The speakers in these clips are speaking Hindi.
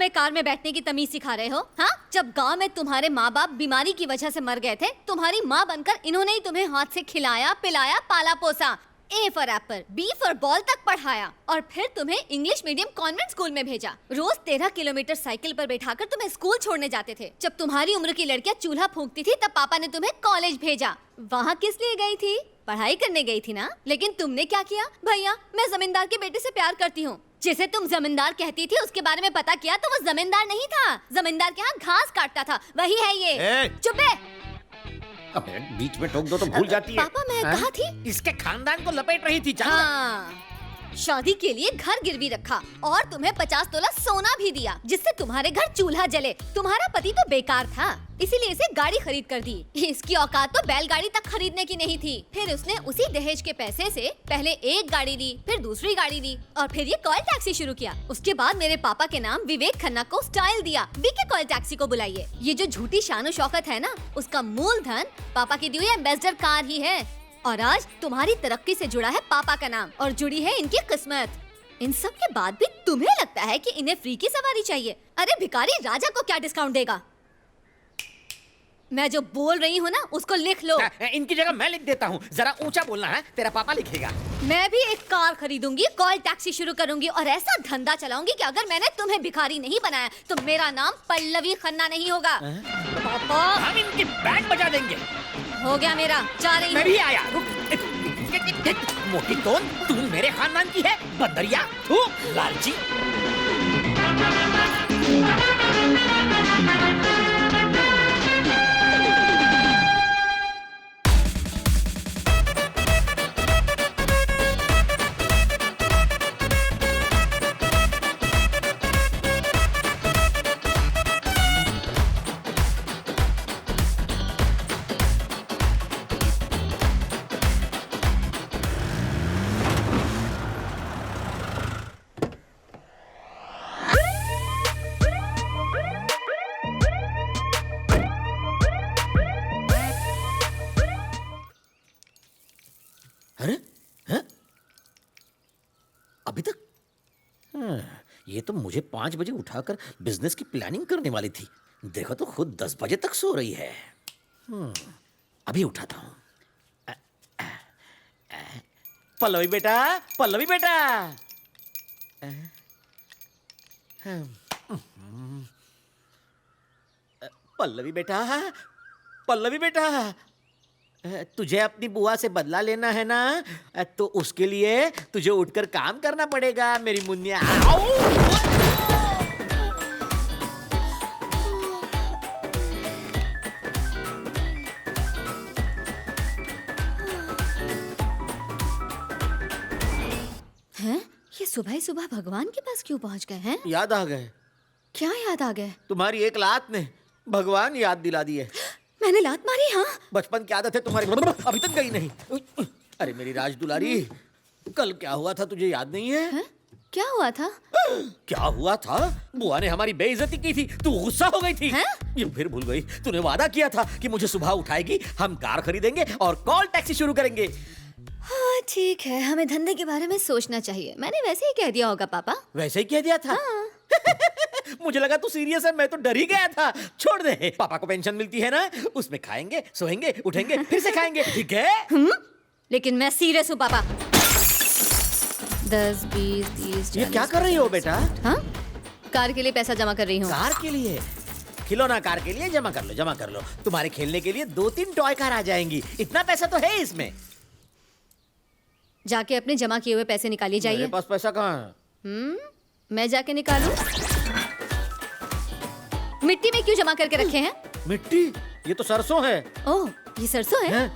हमें कार में बैठने की तमीज सिखा रहे हो? हाँ, जब गांव में तुम्हारे माँ बाप बीमारी की वजह से मर गए थे, तुम्हारी माँ बनकर इन्होंने ही तुम्हें हाथ से खिलाया, पिलाया, पाला पोसा, A for Apple, B for ball तक पढ़ाया और फिर तुम्हें इंग्लिश मीडियम कॉन्वेंट स्कूल में भेजा। रोज 13 किलोमीटर साइकिल पर बैठाकर तुम्हें स्कूल छोड़ने जाते थे। जब तुम्हारी उम्र की लड़कियां चूल्हा फूंकती थी तब पापा ने तुम्हें कॉलेज भेजा। वहाँ किस लिए गई थी? पढ़ाई करने गई थी ना। लेकिन तुमने क्या किया? भैया, मैं जमींदार के बेटे से प्यार करती हूँ। जिसे तुम जमींदार कहती थी उसके बारे में पता किया तो वो जमींदार नहीं था, जमींदार के यहाँ घास काटता था। वही है ये। चुप है। अबे बीच में टोक दो तो भूल जाती है। पापा, मैं कहाँ थी? इसके खानदान को लपेट रही थी। हाँ, शादी के लिए घर गिरवी रखा और तुम्हें 50 तोला सोना भी दिया जिससे तुम्हारे घर चूल्हा जले। तुम्हारा पति तो बेकार था, इसीलिए इसे गाड़ी खरीद कर दी। इसकी औकात तो बैलगाड़ी तक खरीदने की नहीं थी। फिर उसने उसी दहेज के पैसे से पहले एक गाड़ी ली, फिर दूसरी गाड़ी ली और फिर ये कॉल टैक्सी शुरू किया। उसके बाद मेरे पापा के नाम विवेक खन्ना को स्टाइल दिया, वीके कॉल टैक्सी को बुलाइए। ये जो झूठी शानो शौकत है ना, उसका मूलधन पापा की दी हुई एम्बेसडर कार ही है। और आज तुम्हारी तरक्की से जुड़ा है पापा का नाम और जुड़ी है इनकी किस्मत। इन सब के बाद भी तुम्हें लगता है कि इन्हें फ्री की सवारी चाहिए? अरे भिखारी राजा को क्या डिस्काउंट देगा? मैं जो बोल रही हूँ ना उसको लिख लो। इनकी जगह मैं लिख देता हूँ। जरा ऊंचा बोलना है, तेरा पापा लिखेगा। मैं भी एक कार खरीदूंगी, कॉल टैक्सी शुरू करूंगी और ऐसा धंधा चलाऊंगी कि अगर मैंने तुम्हें भिखारी नहीं बनाया तो मेरा नाम पल्लवी खन्ना नहीं होगा। पापा, हम इनकी बैंड बजा देंगे। हो गया मेरा, जा रही हूँ। मैं भी आया। मोटी तोन, तू मेरे खानदान की है, बंदरिया, तू लालची। अरे हैं? अभी तक? ये तो मुझे 5 बजे उठाकर बिजनेस की प्लानिंग करने वाली थी। देखो तो खुद 10 बजे तक सो रही है। अभी उठाता हूँ। पल्लवी बेटा, पल्लवी बेटा। पल्लवी बेटा, पल्लवी बेटा, तुझे अपनी बुआ से बदला लेना है ना, तो उसके लिए तुझे उठकर काम करना पड़ेगा मेरी मुन्निया। हैं? ये सुबह ही सुबह भगवान के पास क्यों पहुंच गए हैं? याद आ गए। क्या याद आ गए? तुम्हारी एक लात ने भगवान याद दिला दी है। मैंने लात मारी? हाँ, बचपन की आदत है तुम्हारी, अभी तक गई नहीं। अरे मेरी राज दुलारी, कल क्या हुआ था तुझे याद नहीं है? क्या हुआ था? क्या हुआ था? बुआ ने हमारी बेइज्जती की थी, तू गुस्सा हो गई थी। हैं? ये फिर भूल गई? तूने वादा किया था कि मुझे सुबह उठाएगी, हम कार खरीदेंगे और कॉल टैक्सी शुरू करेंगे। हाँ ठीक है, हमें धंधे के बारे में सोचना चाहिए। मैंने वैसे ही कह दिया होगा पापा। वैसे ही कह दिया था? हाँ। मुझे लगा तू सीरियस है, मैं तो डर ही गया था। छोड़ दे, पापा को पेंशन मिलती है ना, उसमें खाएंगे, सोएंगे, उठेंगे, फिर से खाएंगे, ठीक है? लेकिन मैं सीरियस हूँ पापा। 10, 20, 30, ये क्या कर रही हो बेटा? हाँ, कार के लिए पैसा जमा कर रही हूँ। कार के लिए? खिलौना कार के लिए जमा कर लो, जमा कर लो। तुम्हारे खेलने के लिए 2-3 टॉय कार आ जाएंगी। इतना पैसा तो है इसमें। जाके अपने जमा किए हुए पैसे निकालिए, जाइए। मेरे पास पैसा कहाँ है? मैं जाके निकालूं? मिट्टी में क्यों जमा करके रखे हैं? मिट्टी? ये तो सरसों है। ओह, ये सरसों है?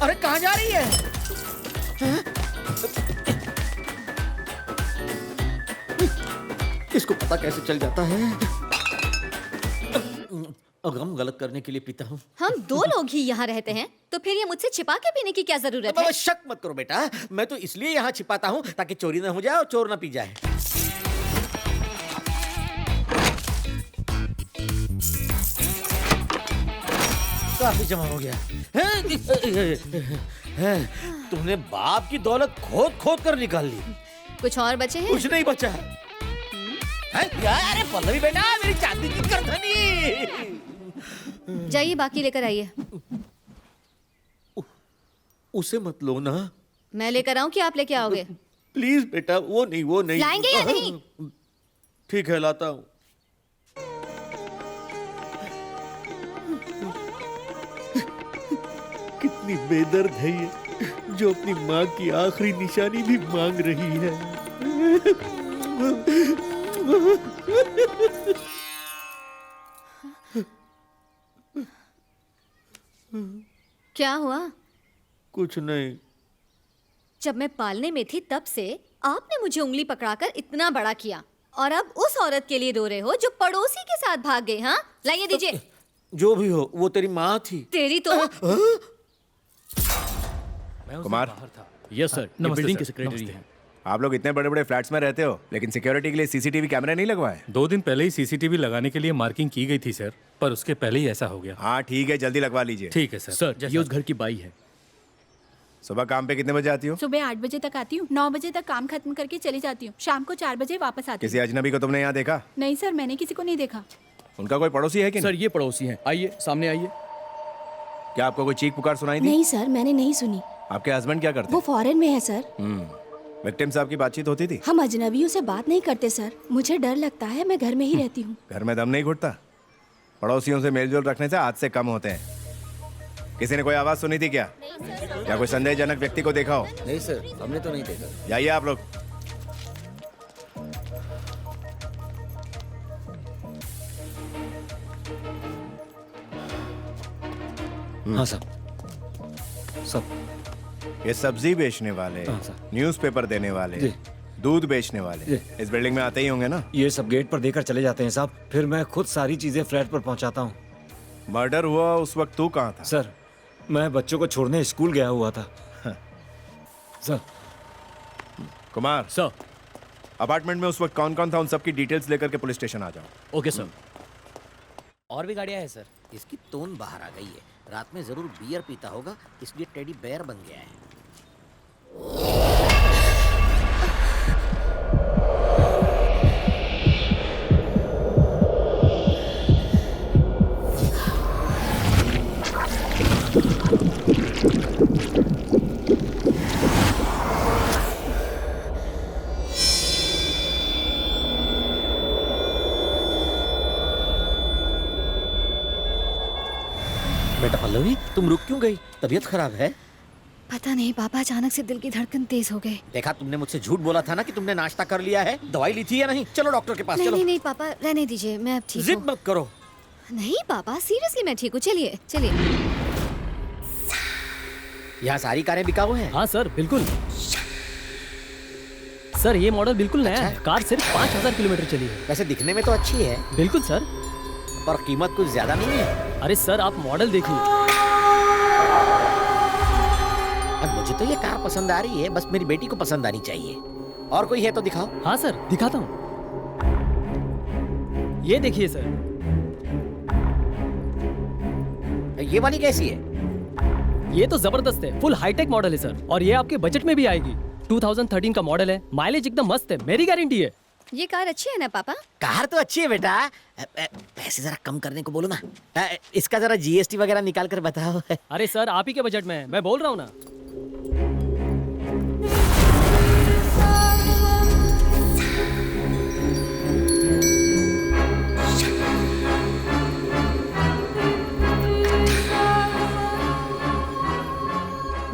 अरे कहाँ जा रही है? इसको पता कैसे चल जाता है? गम गलत करने के लिए पीता हूँ। हम 2 लोग ही यहाँ रहते हैं, तो फिर ये मुझसे छिपा के पीने की क्या जरूरत है? शक मत करो बेटा, मैं तो इसलिए यहाँ छिपाता हूँ ताकि चोरी न हो जाए और चोर न पी जाए। काफी जमा हो गया। तुमने बाप की दौलत खोद खोद कर निकाल ली। कुछ और बचे हैं? कुछ नहीं बचा। अरे पल्लवी बेटा, मेरी चांदी की करधनी। जाइए बाकी लेकर आइए। उसे मत लो ना। मैं लेकर आऊं कि आप लेके आओगे? प्लीज बेटा, वो नहीं। लाएंगे या नहीं? ठीक है, लाता हूँ। कितनी बेदर्द है ये, जो अपनी माँ की आखिरी निशानी भी मांग रही है। क्या हुआ? कुछ नहीं। जब मैं पालने में थी तब से आपने मुझे उंगली पकड़ाकर इतना बड़ा किया, और अब उस औरत के लिए रो रहे हो जो पड़ोसी के साथ भाग गई। हाँ, लाइए दीजिए। जो भी हो, वो तेरी माँ थी। तेरी तो कुमार, यस सर, ये बिल्डिंग के सेक्रेटरी हैं। आप लोग इतने बड़े बड़े फ्लैट्स में रहते हो, लेकिन सिक्योरिटी के लिए सीसीटीवी कैमरे नहीं लगवाए? 2 दिन पहले ही सीसीटीवी लगाने के लिए मार्किंग की गई थी सर, पर उसके पहले ही ऐसा हो गया। हाँ ठीक है, जल्दी लगवा लीजिए। ठीक है सर। सर, ये उस घर की बाई है। सुबह काम पे कितने बजे आती हो? सुबह 8 बजे तक आती हूँ, 9 बजे तक काम खत्म करके चली जाती हूँ, शाम को 4 बजे वापस आती किसी हूँ। अजनबी को तुमने यहाँ देखा? नहीं सर, मैंने किसी को नहीं देखा। उनका कोई पड़ोसी है कि सर, नहीं? ये पड़ोसी हैं। आइए, सामने आइए। क्या आपको कोई चीख पुकार सुनाई दी? नहीं सर, मैंने नहीं सुनी। आपके हस्बैंड क्या करते वो फॉरेन में है सर। विक्टिम से आपकी बातचीत होती थी? हम अजनबियों से बात नहीं करते सर, मुझे डर लगता है, मैं घर में ही रहती हूँ। घर में दम नहीं घुटता? पड़ोसियों से मेलजोल रखने से हाथ से कम होते हैं। किसी ने कोई आवाज सुनी थी क्या? या कोई संदेहजनक व्यक्ति को देखा हो? नहीं सर, हमने तो नहीं देखा। जाइए आप लोग। हाँ सर। सब ये सब्जी बेचने वाले, हाँ, सर। न्यूज़पेपर देने वाले, जी। दूध बेचने वाले जी। इस बिल्डिंग में आते ही होंगे ना? ये सब गेट पर देकर चले जाते हैं साहब, फिर मैं खुद सारी चीजें फ्लैट पर पहुंचाता हूँ। मर्डर हुआ उस वक्त तू कहाँ था? सर, मैं बच्चों को छोड़ने स्कूल गया हुआ था। सर, कुमार, सर, अपार्टमेंट में उस वक्त कौन कौन था, उन सबकी डिटेल्स लेकर के पुलिस स्टेशन आ जाओ। Okay sir. और भी गाड़ियां हैं सर। इसकी टोन बाहर आ गई है। रात में जरूर बियर पीता होगा, इसलिए टेडी बेयर बन गया है। बेटा पल्लवी, तुम रुक क्यों गई? तबीयत खराब है? पता नहीं पापा, अचानक से दिल की धड़कन तेज हो गई। देखा, तुमने मुझसे झूठ बोला था ना कि तुमने नाश्ता कर लिया है। दवाई ली थी या नहीं? चलो डॉक्टर के पास नहीं चलो। नहीं नहीं पापा, रहने दीजिए, मैं अब ठीक जिद हूँ। मत करो। नहीं पापा, सीरियसली मैं ठीक हूँ। चलिए चलिए। यहाँ सारी कारें बिकाऊ हैं। हाँ सर, बिल्कुल। सर, ये मॉडल बिल्कुल नया है। कार सिर्फ 5000 किलोमीटर चली है। वैसे दिखने में तो अच्छी है, बिल्कुल सर। पर कीमत कुछ ज्यादा नहीं है। अरे सर, आप मॉडल देखिए। अब मुझे तो ये कार पसंद आ रही है, बस मेरी बेटी को पसंद आनी चाहिए। और कोई है तो दिखाओ। हाँ सर, दिखाता हूँ। ये देखिए सर। ये वाली कैसी है? ये तो जबरदस्त है, फुल हाईटेक मॉडल है सर, और ये आपके बजट में भी आएगी। 2013 का मॉडल है, माइलेज एकदम मस्त है, मेरी गारंटी है। ये कार अच्छी है ना पापा? कार तो अच्छी है बेटा, पैसे जरा कम करने को बोलो ना। इसका जरा जीएसटी वगैरह निकाल कर बताओ। अरे सर, आप ही के बजट में है, मैं बोल रहा हूँ ना।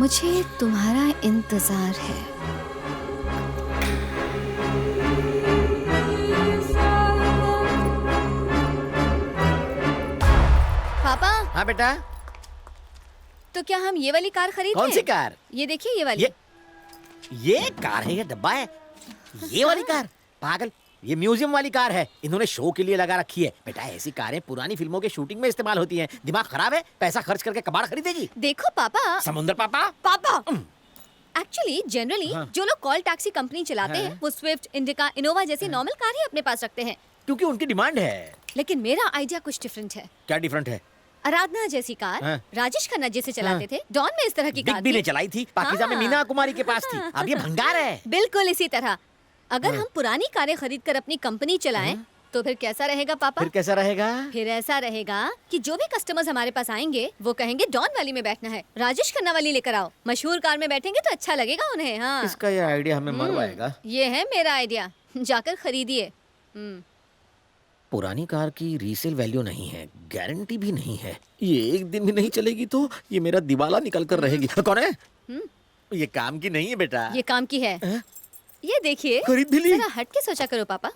मुझे तुम्हारा इंतजार है। पापा, हाँ बेटा। तो क्या हम ये वाली कार खरीदें? कौन सी कार? ये देखिए, ये वाली। ये कार है या डब्बा है? ये वाली कार? पागल, ये म्यूजियम वाली कार है। इन्होंने शो के लिए लगा रखी है। बेटा, ऐसी कारें पुरानी फिल्मों के शूटिंग में इस्तेमाल होती हैं। दिमाग खराब है? पैसा खर्च करके कबाड़ खरीदेगी? देखो पापा। समुंदर पापा। पापा, एक्चुअली जनरली हाँ। जो लोग कॉल टैक्सी कंपनी चलाते हैं, वो स्विफ्ट, इंडिका, इनोवा जैसी नॉर्मल कार ही अपने पास रखते हैं। क्योंकि उनकी डिमांड है। लेकिन मेरा आइडिया कुछ डिफरेंट है। क्या डिफरेंट है? आराधना जैसी कार हाँ। राजेश खन्ना जैसे चलाते थे, डॉन में इस तरह की बिग कार बी थी। ने चलाई थी, पाकिजा में हाँ। मीना कुमारी के पास थी। अब ये भंगार है। बिल्कुल इसी तरह। अगर हम पुरानी कारें खरीद कर अपनी कंपनी चलाएं तो फिर कैसा रहेगा पापा? फिर कैसा रहेगा? फिर ऐसा रहेगा कि जो भी कस्टमर्स हमारे पास आएंगे वो कहेंगे डॉन वाली में बैठना है, राजेश खन्ना वाली लेकर आओ। मशहूर कार में बैठेंगे तो अच्छा लगेगा उन्हें। हाँ, इसका ये आइडिया हमें मरवाएगा। ये है मेरा आइडिया, जाकर खरीदिए। पुरानी कार की रीसेल वैल्यू नहीं है, गारंटी भी नहीं है। ये एक दिन भी नहीं चलेगी तो ये मेरा दिवाला निकल कर रहेगी। कौन है? ये काम की नहीं है बेटा। ये काम की है। ये देखिए, खरीद भी ली? जरा हट के सोचा करो पापा।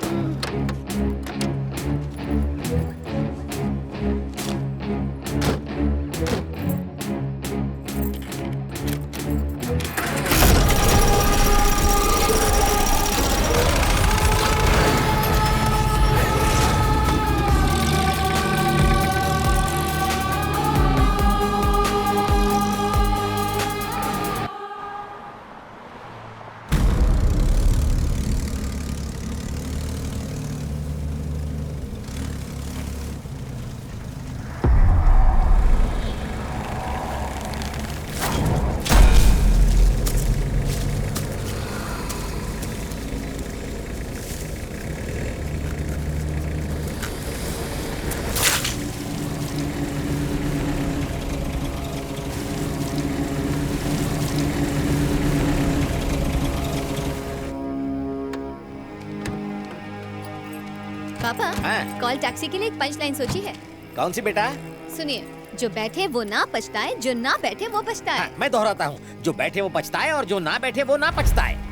पापा, हाँ? कॉल टैक्सी के लिए एक पंच लाइन सोची है। कौन सी बेटा? सुनिए, जो बैठे वो ना पछताए, जो ना बैठे वो पछताए। हाँ, मैं दोहराता हूँ, जो बैठे वो पछताए और जो ना बैठे वो ना पछताए।